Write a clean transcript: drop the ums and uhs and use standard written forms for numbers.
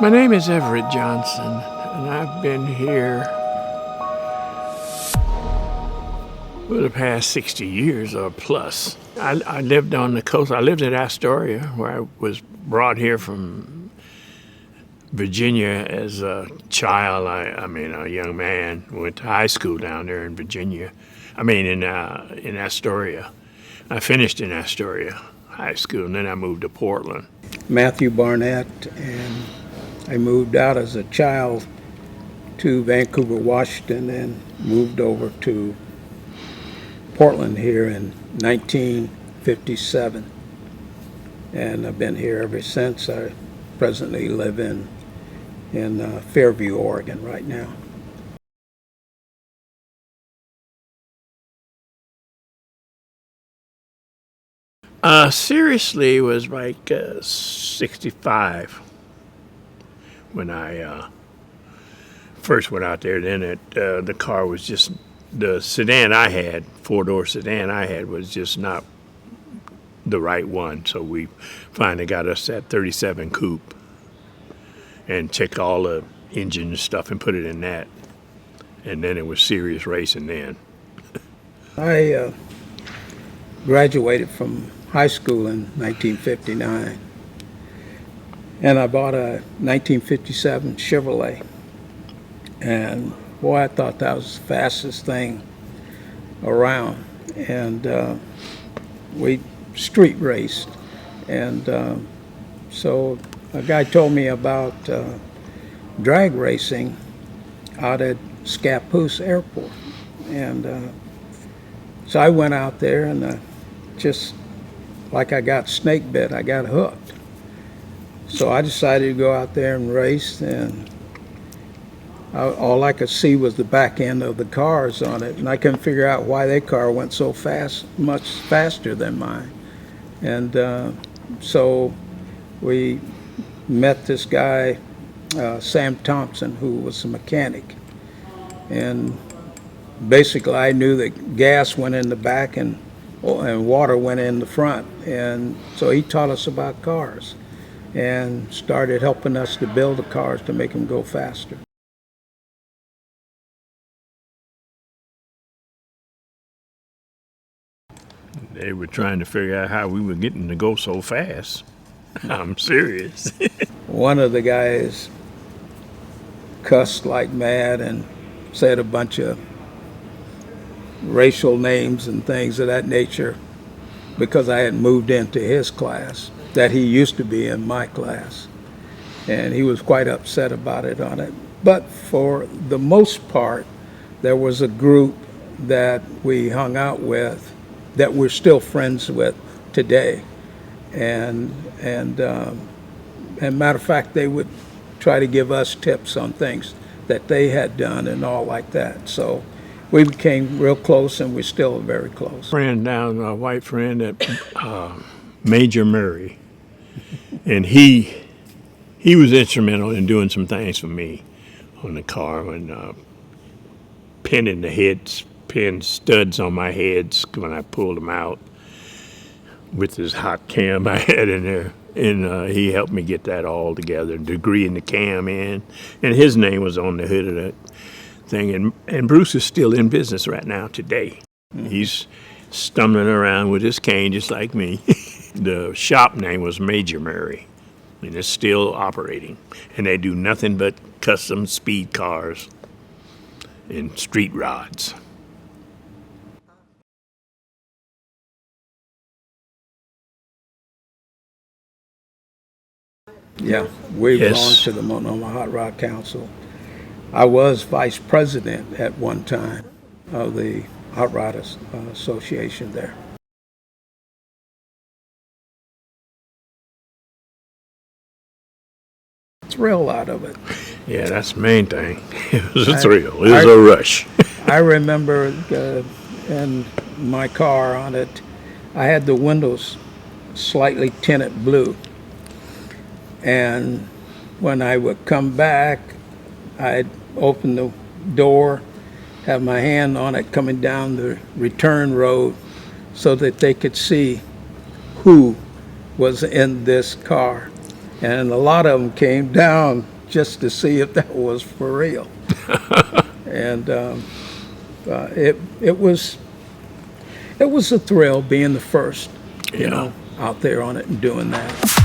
My name is Everett Johnson, and I've been here for the past 60 years or plus. I lived on the coast. I lived at Astoria, where I was brought here from Virginia as a child. A young man. Went to high school down there in Virginia. In Astoria. I finished in Astoria High School, and then I moved to Portland. Matthew Barnett, and I moved out as a child to Vancouver, Washington, and moved over to Portland here in 1957. And I've been here ever since. I presently live in Fairview, Oregon right now. Seriously, it was like 65 when I first went out there. Then the car was just, the sedan I had, four-door sedan I had, was just not the right one. So we finally got us that 37 coupe and checked all the engine and stuff and put it in that. And then it was serious racing then. I graduated from high school in 1959, and I bought a 1957 Chevrolet, and boy, I thought that was the fastest thing around. And we street raced, and so a guy told me about drag racing out at Scappoose Airport, and so I went out there, and just like I got snake bit, I got hooked. So I decided to go out there and race, and all I could see was the back end of the cars on it, and I couldn't figure out why their car went so fast, much faster than mine. And so we met this guy, Sam Thompson, who was a mechanic, and basically I knew that gas went in the back and water went in the front, and so he taught us about cars and started helping us to build the cars to make them go faster. They were trying to figure out how we were getting to go so fast. I'm serious. One of the guys cussed like mad and said a bunch of racial names and things of that nature because I had moved into his class that he used to be in my class, and he was quite upset about it on it. But for the most part, there was a group that we hung out with that we're still friends with today, and matter of fact, they would try to give us tips on things that they had done and all like that. So we became real close, and we're still very close. Friend down, a white friend at Major Murray, and he was instrumental in doing some things for me on the car, and pinning the pin studs on my heads when I pulled them out with this hot cam I had in there. And he helped me get that all together, degreeing the cam in, and his name was on the hood of that thing. And Bruce is still in business right now today. Mm-hmm. He's stumbling around with his cane just like me. The shop name was Major Murray, and it's still operating. And they do nothing but custom speed cars and street rods. Yeah, we belong to the Multnomah Hot Rod Council. I was vice president at one time of the Hot Rod Association there. Thrill out of it. Yeah, that's the main thing. It was a thrill. It was a rush. I remember in my car on it, I had the windows slightly tinted blue. And when I would come back, I'd open the door, have my hand on it coming down the return road so that they could see who was in this car. And a lot of them came down just to see if that was for real. And it was a thrill being the first, you know, out there on it and doing that.